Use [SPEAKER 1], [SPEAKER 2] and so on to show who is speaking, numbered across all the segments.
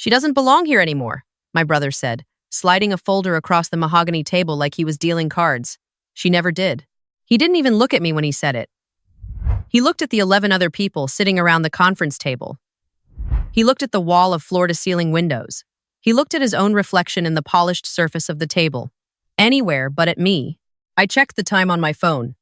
[SPEAKER 1] She doesn't belong here anymore, my brother said, sliding a folder across the mahogany table like he was dealing cards. She never did. He didn't even look at me when he said it. He looked at the 11 other people sitting around the conference table. He looked at the wall of floor-to-ceiling windows. He looked at his own reflection in the polished surface of the table. Anywhere but at me. I checked the time on my phone.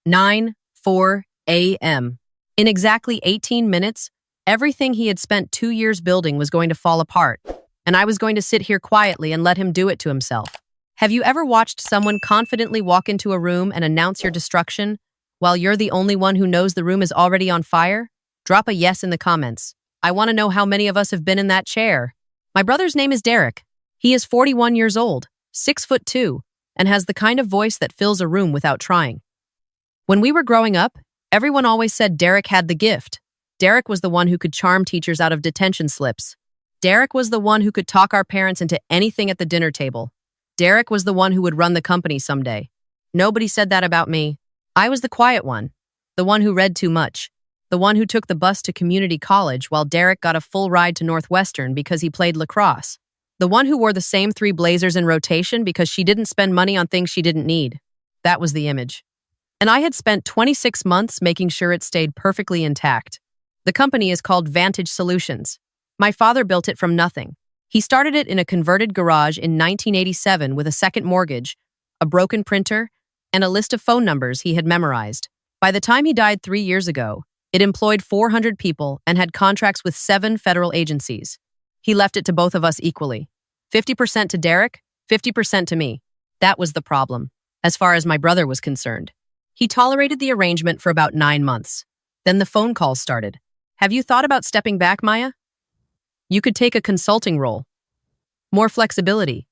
[SPEAKER 1] 9:04 a.m. In exactly 18 minutes, everything he had spent 2 years building was going to fall apart, and I was going to sit here quietly and let him do it to himself. Have you ever watched someone confidently walk into a room and announce your destruction, while you're the only one who knows the room is already on fire? Drop a yes in the comments. I want to know how many of us have been in that chair. My brother's name is Derek. He is 41 years old, 6'2", and has the kind of voice that fills a room without trying. When we were growing up, everyone always said Derek had the gift. Derek was the one who could charm teachers out of detention slips. Derek was the one who could talk our parents into anything at the dinner table. Derek was the one who would run the company someday. Nobody said that about me. I was the quiet one, the one who read too much, the one who took the bus to community college while Derek got a full ride to Northwestern because he played lacrosse, the one who wore the same 3 blazers in rotation because she didn't spend money on things she didn't need. That was the image. And I had spent 26 months making sure it stayed perfectly intact. The company is called Vantage Solutions. My father built it from nothing. He started it in a converted garage in 1987 with a second mortgage, a broken printer, and a list of phone numbers he had memorized. By the time he died 3 years ago, it employed 400 people and had contracts with 7 federal agencies. He left it to both of us equally. 50% to Derek, 50% to me. That was the problem, as far as my brother was concerned. He tolerated the arrangement for about 9 months. Then the phone calls started. Have you thought about stepping back, Maya? You could take a consulting role. More flexibility.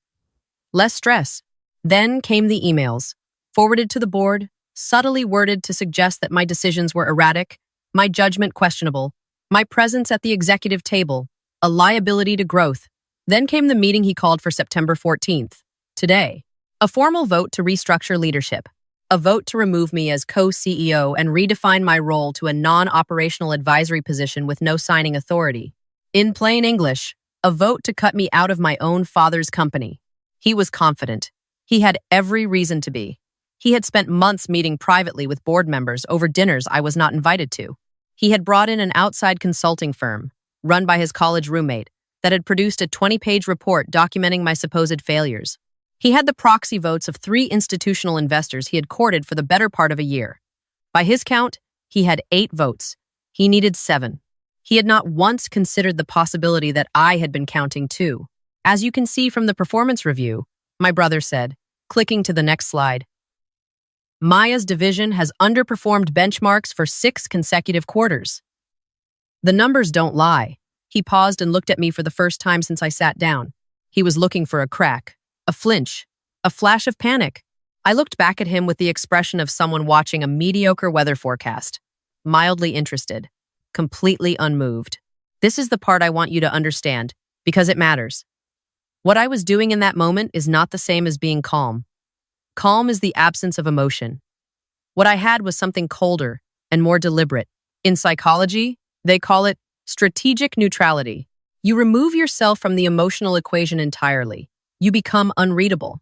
[SPEAKER 1] Less stress. Then came the emails, forwarded to the board, subtly worded to suggest that my decisions were erratic, my judgment questionable, my presence at the executive table, a liability to growth. Then came the meeting he called for September 14th, today. A formal vote to restructure leadership. A vote to remove me as co-CEO and redefine my role to a non-operational advisory position with no signing authority. In plain English, a vote to cut me out of my own father's company. He was confident. He had every reason to be. He had spent months meeting privately with board members over dinners I was not invited to. He had brought in an outside consulting firm, run by his college roommate, that had produced a 20-page report documenting my supposed failures. He had the proxy votes of 3 institutional investors he had courted for the better part of a year. By his count, he had 8 votes. He needed 7. He had not once considered the possibility that I had been counting too. As you can see from the performance review, my brother said, clicking to the next slide. Maya's division has underperformed benchmarks for 6 consecutive quarters. The numbers don't lie. He paused and looked at me for the first time since I sat down. He was looking for a crack, a flinch, a flash of panic. I looked back at him with the expression of someone watching a mediocre weather forecast, mildly interested, completely unmoved. This is the part I want you to understand, because it matters. What I was doing in that moment is not the same as being calm. Calm is the absence of emotion. What I had was something colder and more deliberate. In psychology, they call it strategic neutrality. You remove yourself from the emotional equation entirely. You become unreadable.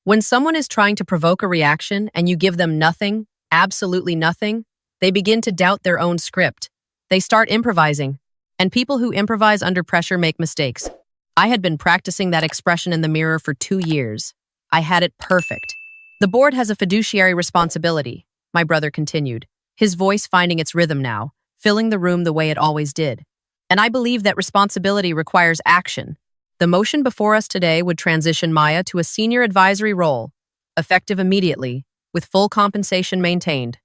[SPEAKER 1] When someone is trying to provoke a reaction and you give them nothing, absolutely nothing, they begin to doubt their own script. They start improvising. And people who improvise under pressure make mistakes. I had been practicing that expression in the mirror for 2 years. I had it perfect. The board has a fiduciary responsibility, my brother continued, his voice finding its rhythm now, filling the room the way it always did. And I believe that responsibility requires action. The motion before us today would transition Maya to a senior advisory role, effective immediately, with full compensation maintained.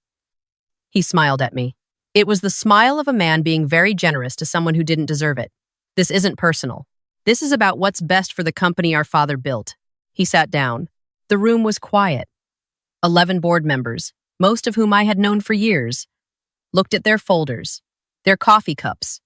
[SPEAKER 1] He smiled at me. It was the smile of a man being very generous to someone who didn't deserve it. This isn't personal. This is about what's best for the company our father built. He sat down. The room was quiet. 11 board members, most of whom I had known for years, looked at their folders, their coffee cups,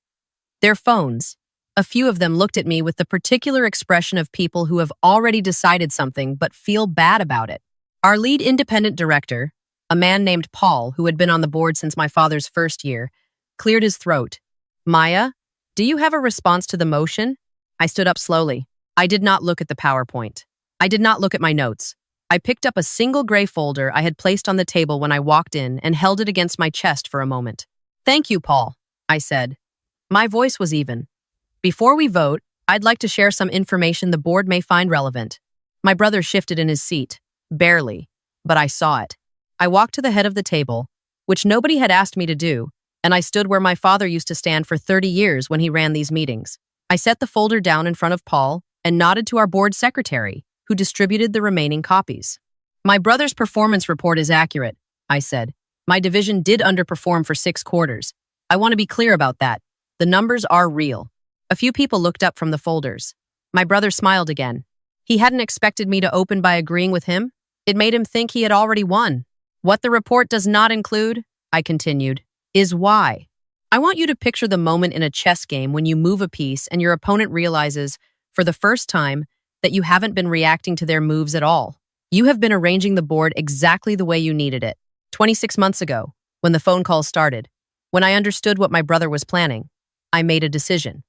[SPEAKER 1] their phones. A few of them looked at me with the particular expression of people who have already decided something but feel bad about it. Our lead independent director, a man named Paul, who had been on the board since my father's first year, cleared his throat. Maya, do you have a response to the motion? I stood up slowly. I did not look at the PowerPoint. I did not look at my notes. I picked up a single gray folder I had placed on the table when I walked in and held it against my chest for a moment. "Thank you, Paul," I said. My voice was even. "Before we vote, I'd like to share some information the board may find relevant." My brother shifted in his seat. Barely, but I saw it. I walked to the head of the table, which nobody had asked me to do, and I stood where my father used to stand for 30 years when he ran these meetings. I set the folder down in front of Paul and nodded to our board secretary, who distributed the remaining copies. "My brother's performance report is accurate," I said. "My division did underperform for 6 quarters. I want to be clear about that. The numbers are real." A few people looked up from the folders. My brother smiled again. He hadn't expected me to open by agreeing with him. It made him think he had already won. "What the report does not include," I continued, "is why. I want you to picture the moment in a chess game when you move a piece and your opponent realizes, for the first time, that you haven't been reacting to their moves at all. You have been arranging the board exactly the way you needed it. 26 months ago, when the phone calls started, when I understood what my brother was planning, I made a decision.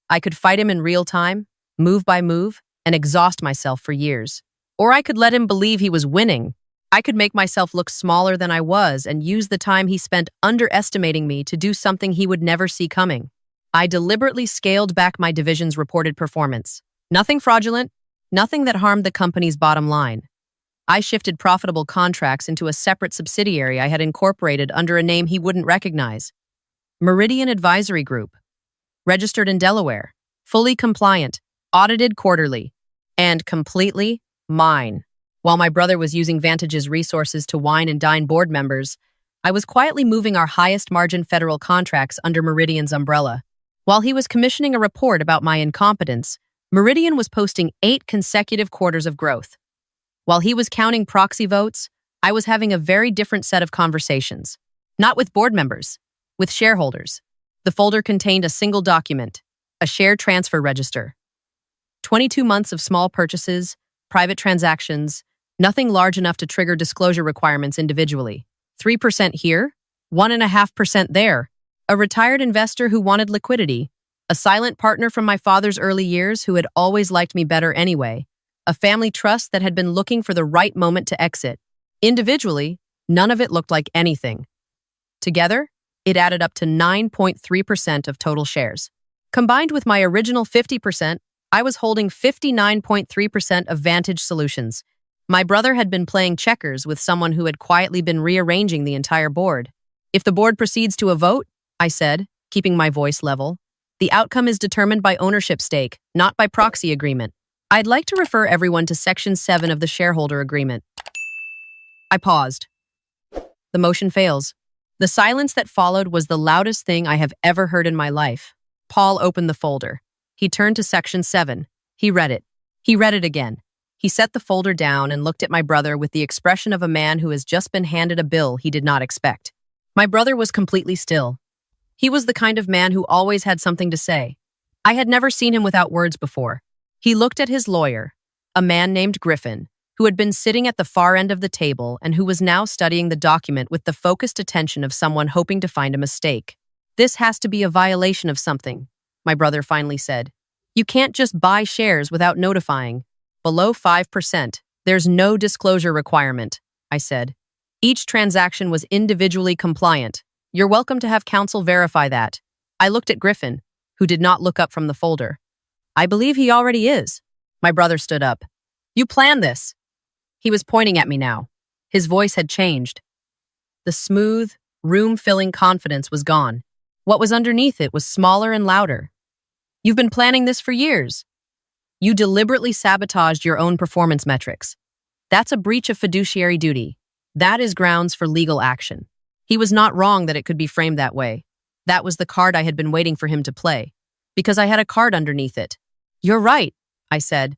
[SPEAKER 1] I could fight him in real time, move by move, and exhaust myself for years. Or I could let him believe he was winning. I could make myself look smaller than I was and use the time he spent underestimating me to do something he would never see coming. I deliberately scaled back my division's reported performance. Nothing fraudulent, nothing that harmed the company's bottom line. I shifted profitable contracts into a separate subsidiary I had incorporated under a name he wouldn't recognize. Meridian Advisory Group. Registered in Delaware. Fully compliant. Audited quarterly. And completely mine. While my brother was using Vantage's resources to wine and dine board members, I was quietly moving our highest margin federal contracts under Meridian's umbrella. While he was commissioning a report about my incompetence, Meridian was posting 8 consecutive quarters of growth. While he was counting proxy votes, I was having a very different set of conversations. Not with board members, with shareholders. The folder contained a single document, a share transfer register. 22 months of small purchases, private transactions, nothing large enough to trigger disclosure requirements individually. 3% here, 1.5% there. A retired investor who wanted liquidity. A silent partner from my father's early years who had always liked me better anyway. A family trust that had been looking for the right moment to exit. Individually, none of it looked like anything. Together, it added up to 9.3% of total shares. Combined with my original 50%, I was holding 59.3% of Vantage Solutions. My brother had been playing checkers with someone who had quietly been rearranging the entire board. "If the board proceeds to a vote," I said, keeping my voice level, "the outcome is determined by ownership stake, not by proxy agreement. I'd like to refer everyone to Section 7 of the shareholder agreement." I paused. The motion fails. The silence that followed was the loudest thing I have ever heard in my life. Paul opened the folder. He turned to Section 7. He read it. He read it again. He set the folder down and looked at my brother with the expression of a man who has just been handed a bill he did not expect. My brother was completely still. He was the kind of man who always had something to say. I had never seen him without words before. He looked at his lawyer, a man named Griffin, who had been sitting at the far end of the table and who was now studying the document with the focused attention of someone hoping to find a mistake. "This has to be a violation of something," my brother finally said. "You can't just buy shares without notifying. Below 5%, there's no disclosure requirement," I said. "Each transaction was individually compliant. You're welcome to have counsel verify that." I looked at Griffin, who did not look up from the folder. "I believe he already is." My brother stood up. "You planned this." He was pointing at me now. His voice had changed. The smooth, room-filling confidence was gone. What was underneath it was smaller and louder. "You've been planning this for years. You deliberately sabotaged your own performance metrics. That's a breach of fiduciary duty. That is grounds for legal action." He was not wrong that it could be framed that way. That was the card I had been waiting for him to play, because I had a card underneath it. "You're right," I said.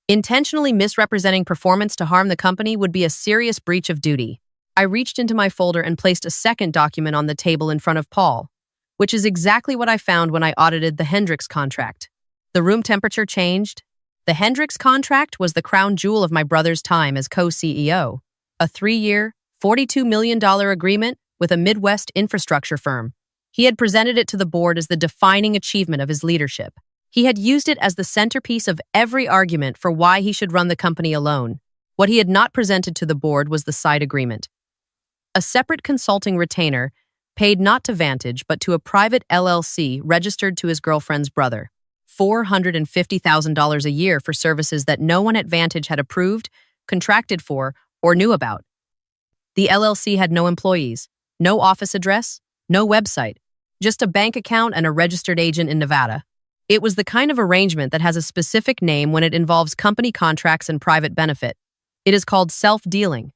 [SPEAKER 1] "Intentionally misrepresenting performance to harm the company would be a serious breach of duty." I reached into my folder and placed a second document on the table in front of Paul, which is exactly what I found when I audited the Hendricks contract. The room temperature changed. The Hendricks contract was the crown jewel of my brother's time as co-CEO, a 3-year, $42 million agreement with a Midwest infrastructure firm. He had presented it to the board as the defining achievement of his leadership. He had used it as the centerpiece of every argument for why he should run the company alone. What he had not presented to the board was the side agreement. A separate consulting retainer, paid not to Vantage but to a private LLC registered to his girlfriend's brother. $450,000 a year for services that no one at Vantage had approved, contracted for, or knew about. The LLC had no employees, no office address, no website, just a bank account and a registered agent in Nevada. It was the kind of arrangement that has a specific name when it involves company contracts and private benefit. It is called self-dealing.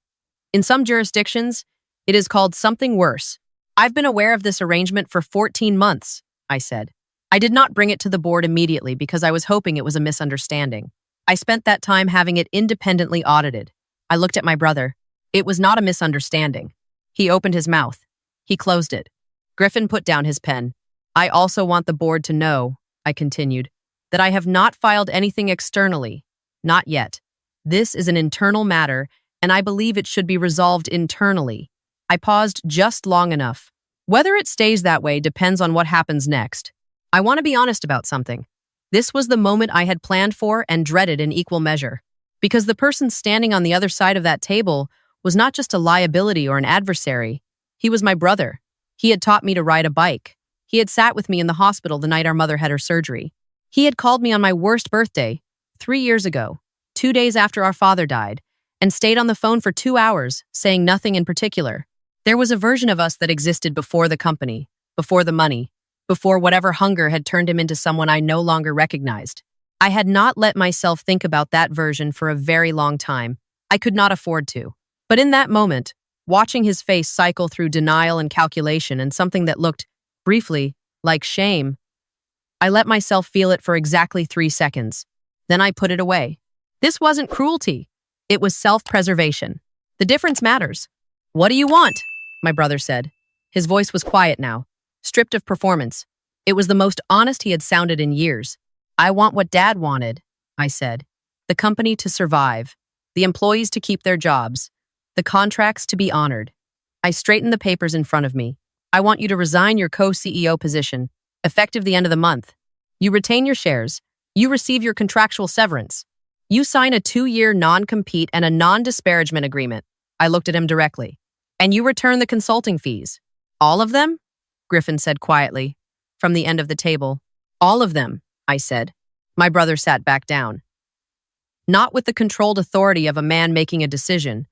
[SPEAKER 1] In some jurisdictions, it is called something worse. I've been aware of this arrangement for 14 months, I said. I did not bring it to the board immediately because I was hoping it was a misunderstanding. I spent that time having it independently audited. I looked at my brother. It was not a misunderstanding. He opened his mouth. He closed it. Griffin put down his pen. I also want the board to know, I continued, that I have not filed anything externally. Not yet. This is an internal matter, and I believe it should be resolved internally. I paused just long enough. Whether it stays that way depends on what happens next. I want to be honest about something. This was the moment I had planned for and dreaded in equal measure. Because the person standing on the other side of that table was not just a liability or an adversary. He was my brother. He had taught me to ride a bike. He had sat with me in the hospital the night our mother had her surgery. He had called me on my worst birthday, 3 years ago, 2 days after our father died, and stayed on the phone for 2 hours, saying nothing in particular. There was a version of us that existed before the company, before the money, before whatever hunger had turned him into someone I no longer recognized. I had not let myself think about that version for a very long time. I could not afford to. But in that moment, watching his face cycle through denial and calculation and something that looked, briefly, like shame, I let myself feel it for exactly 3 seconds. Then I put it away. This wasn't cruelty. It was self-preservation. The difference matters. "What do you want?" my brother said. His voice was quiet now, stripped of performance. It was the most honest he had sounded in years. "I want what Dad wanted," I said. "The company to survive, the employees to keep their jobs, the contracts to be honored." I straightened the papers in front of me. "I want you to resign your co-CEO position, effective the end of the month. You retain your shares. You receive your contractual severance. You sign a 2-year non-compete and a non-disparagement agreement." I looked at him directly. "And you return the consulting fees." "All of them?" Griffin said quietly, from the end of the table. "All of them," I said. My brother sat back down. Not with the controlled authority of a man making a decision,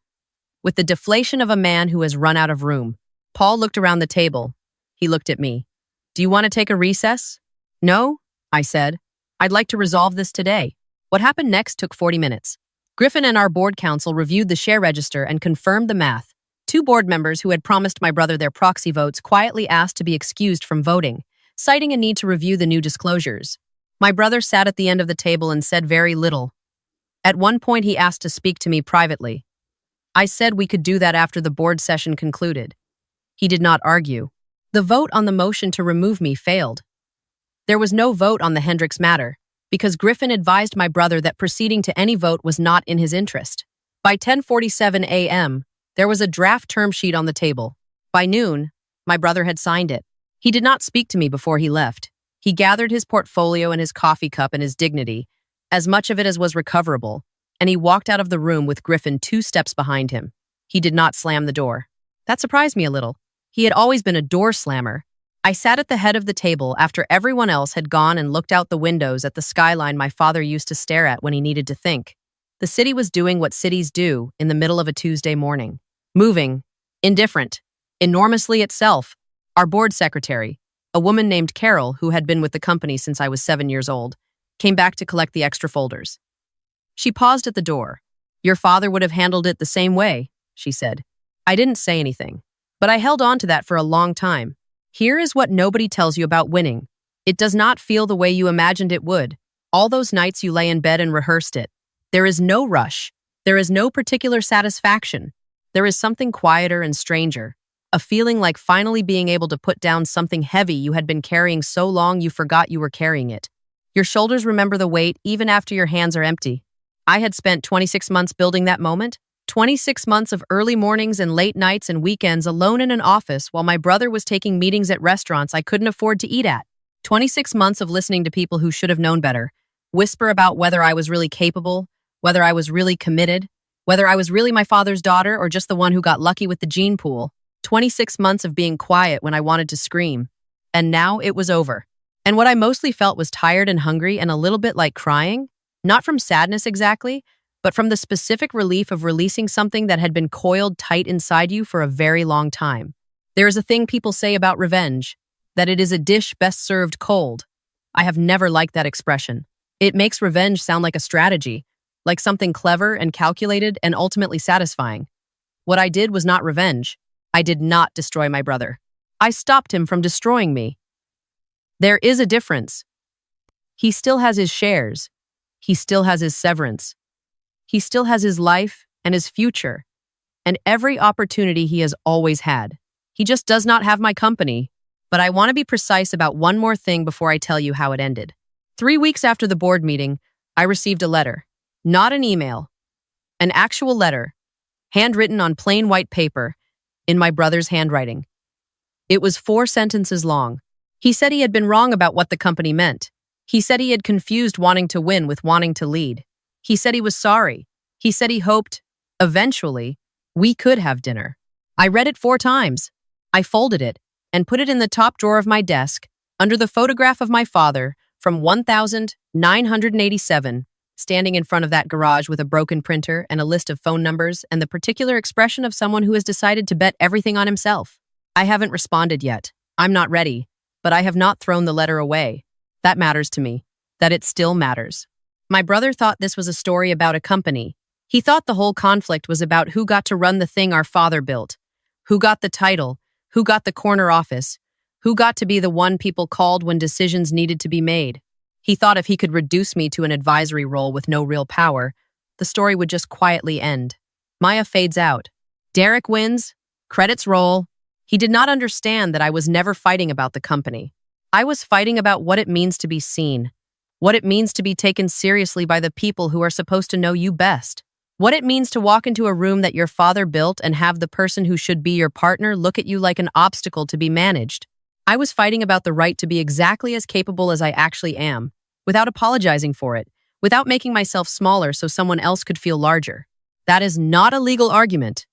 [SPEAKER 1] with the deflation of a man who has run out of room. Paul looked around the table. He looked at me. "Do you want to take a recess?" "No," I said. "I'd like to resolve this today." What happened next took 40 minutes. Griffin and our board counsel reviewed the share register and confirmed the math. 2 board members who had promised my brother their proxy votes quietly asked to be excused from voting, citing a need to review the new disclosures. My brother sat at the end of the table and said very little. At one point, he asked to speak to me privately. I said we could do that after the board session concluded. He did not argue. The vote on the motion to remove me failed. There was no vote on the Hendricks matter, because Griffin advised my brother that proceeding to any vote was not in his interest. By 10:47 a.m., there was a draft term sheet on the table. By noon, my brother had signed it. He did not speak to me before he left. He gathered his portfolio and his coffee cup and his dignity, as much of it as was recoverable, and he walked out of the room with Griffin 2 steps behind him. He did not slam the door. That surprised me a little. He had always been a door slammer. I sat at the head of the table after everyone else had gone and looked out the windows at the skyline my father used to stare at when he needed to think. The city was doing what cities do in the middle of a Tuesday morning. Moving, indifferent, enormously itself. Our board secretary, a woman named Carol who had been with the company since I was 7 years old, came back to collect the extra folders. She paused at the door. "Your father would have handled it the same way," she said. I didn't say anything, but I held on to that for a long time. Here is what nobody tells you about winning. It does not feel the way you imagined it would. All those nights you lay in bed and rehearsed it. There is no rush. There is no particular satisfaction. There is something quieter and stranger. A feeling like finally being able to put down something heavy you had been carrying so long you forgot you were carrying it. Your shoulders remember the weight even after your hands are empty. I had spent 26 months building that moment. 26 months of early mornings and late nights and weekends alone in an office while my brother was taking meetings at restaurants I couldn't afford to eat at. 26 months of listening to people who should have known better, whisper about whether I was really capable, whether I was really committed, whether I was really my father's daughter or just the one who got lucky with the gene pool. 26 months of being quiet when I wanted to scream. And now it was over. And what I mostly felt was tired and hungry and a little bit like crying, not from sadness exactly, but from the specific relief of releasing something that had been coiled tight inside you for a very long time. There is a thing people say about revenge, that it is a dish best served cold. I have never liked that expression. It makes revenge sound like a strategy, like something clever and calculated and ultimately satisfying. What I did was not revenge. I did not destroy my brother. I stopped him from destroying me. There is a difference. He still has his shares. He still has his severance. He still has his life and his future, and every opportunity he has always had. He just does not have my company. But I want to be precise about one more thing before I tell you how it ended. 3 weeks after the board meeting, I received a letter. Not an email. An actual letter, handwritten on plain white paper, in my brother's handwriting. It was 4 sentences long. He said he had been wrong about what the company meant. He said he had confused wanting to win with wanting to lead. He said he was sorry. He said he hoped, eventually, we could have dinner. I read it 4 times. I folded it and put it in the top drawer of my desk, under the photograph of my father from 1987, standing in front of that garage with a broken printer and a list of phone numbers and the particular expression of someone who has decided to bet everything on himself. I haven't responded yet. I'm not ready, but I have not thrown the letter away. That matters to me, that it still matters. My brother thought this was a story about a company. He thought the whole conflict was about who got to run the thing our father built, who got the title, who got the corner office, who got to be the one people called when decisions needed to be made. He thought if he could reduce me to an advisory role with no real power, the story would just quietly end. Maya fades out. Derek wins. Credits roll. He did not understand that I was never fighting about the company. I was fighting about what it means to be seen, what it means to be taken seriously by the people who are supposed to know you best. What it means to walk into a room that your father built and have the person who should be your partner look at you like an obstacle to be managed. I was fighting about the right to be exactly as capable as I actually am, without apologizing for it, without making myself smaller so someone else could feel larger. That is not a legal argument.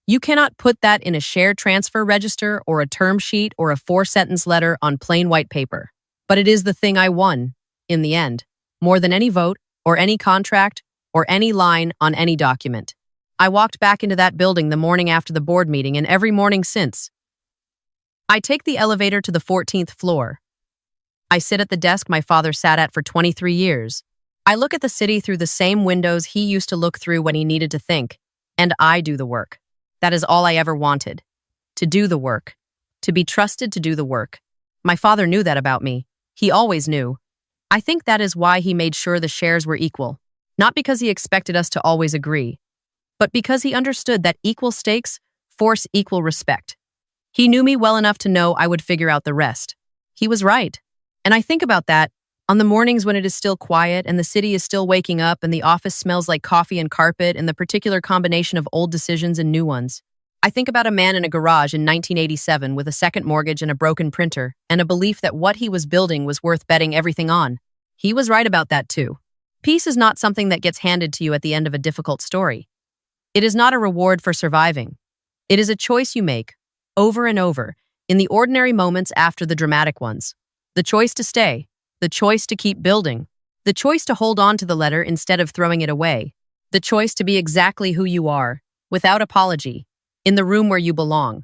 [SPEAKER 1] You cannot put that in a share transfer register or a term sheet or a 4-sentence letter on plain white paper. But it is the thing I won, in the end, more than any vote or any contract or any line on any document. I walked back into that building the morning after the board meeting and every morning since. I take the elevator to the 14th floor. I sit at the desk my father sat at for 23 years. I look at the city through the same windows he used to look through when he needed to think, and I do the work. That is all I ever wanted. To do the work. To be trusted to do the work. My father knew that about me. He always knew. I think that is why he made sure the shares were equal. Not because he expected us to always agree, but because he understood that equal stakes force equal respect. He knew me well enough to know I would figure out the rest. He was right. And I think about that on the mornings when it is still quiet and the city is still waking up and the office smells like coffee and carpet and the particular combination of old decisions and new ones. I think about a man in a garage in 1987 with a second mortgage and a broken printer and a belief that what he was building was worth betting everything on. He was right about that too. Peace is not something that gets handed to you at the end of a difficult story. It is not a reward for surviving. It is a choice you make, over and over, in the ordinary moments after the dramatic ones. The choice to stay, the choice to keep building, the choice to hold on to the letter instead of throwing it away, the choice to be exactly who you are, without apology, in the room where you belong.